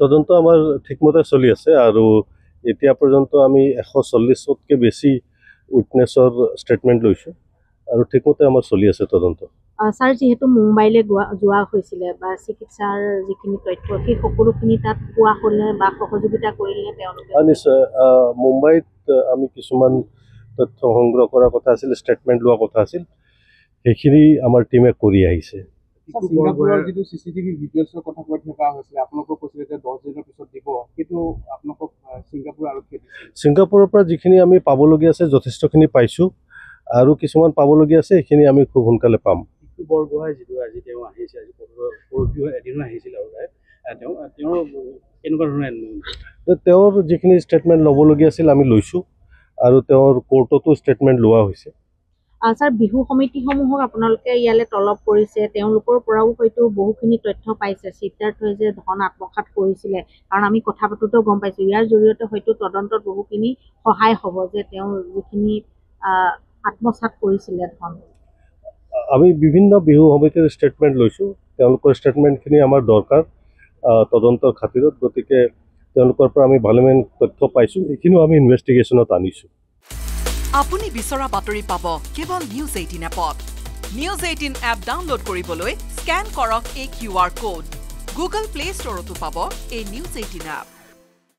তদন্ত আমাৰ ঠিকমতে চলি আছে আৰু এতিয়া পৰ্যন্ত আমি 140তকৈ বেছি উইটনেছৰ ষ্টেটমেণ্ট লৈছোঁ আৰু ঠিকমতে আমাৰ চলি আছে তদন্ত। ছাৰ, যিহেতু মুম্বাইলৈ যোৱা হৈছিলে বা চিকিৎসাৰ যিখিনি তথ্য সেই সকলোখিনি তাত পোৱা হ'লে বা সহযোগিতা কৰিলে তেওঁলোকে? নিশ্চয়। মুম্বাইত আমি কিছুমান তথ্য সংগ্ৰহ কৰাৰ কথা আছিল, ষ্টেটমেণ্ট লোৱা কথা আছিল, সেইখিনি আমাৰ টীমে কৰি আহিছে। ছিংগাপুৰৰ যিটো CCTV ভিডিঅ'ছৰ কথা কৈ থকা হৈছিলে, আপোনালোকক কৈছিলে যে 10 দিনৰ পিছত দিব, সেইটো আপোনালোকক ছিংগাপুৰ আৰক্ষীয়ে দিছিল? ছিংগাপুৰৰ পৰা যিখিনি আমি পাবলগীয়া আছে যথেষ্টখিনি পাইছোঁ আৰু কিছুমান পাবলগীয়া আছে সেইখিনি আমি খুব সোনকালে পাম। বৰগোহাঁই যিটো আজি তেওঁ আহিছে, আজি পৰহি এদিনো আহিছিল আৰু তেওঁৰ কেনেকুৱা ধৰণে? তেওঁৰ যিখিনি ষ্টেটমেণ্ট ল'বলগীয়া আছিল আমি লৈছোঁ আৰু তেওঁৰ কোৰ্টতো ষ্টেটমেণ্ট লোৱা হৈছে। ছাৰ, বিহু সমিতিসমূহক আপোনালোকে ইয়ালৈ তলব কৰিছে, তেওঁলোকৰ পৰাও হয়তো বহুখিনি তথ্য পাইছে সিদ্ধাৰ্থই যে ধন আত্মসাৎ কৰিছিলে, কাৰণ আমি কথা পাতোঁতেও গম পাইছোঁ ইয়াৰ জৰিয়তে হয়তো তদন্তত বহুখিনি সহায় হ'ব যে তেওঁ যিখিনি আত্মসাৎ কৰিছিলে ধন। আমি বিভিন্ন বিহু সমিতিৰ ষ্টেটমেণ্ট লৈছোঁ, তেওঁলোকৰ ষ্টেটমেণ্টখিনি আমাৰ দৰকাৰ তদন্তৰ খাতিৰত, গতিকে তেওঁলোকৰ পৰা আমি ভালেমান তথ্য পাইছোঁ, সেইখিনিও আমি ইনভেষ্টিগেশ্যনত আনিছোঁ। আপুনি বিচৰা বাতৰি পাব কেৱল নিউজ 18 এপত। নিউজ 18 এপ ডাউনলোড কৰিবলৈ স্কেন কৰক এই QR কোড। গুগল প্লে ষ্টৰতো পাব এই নিউজ 18 এপ।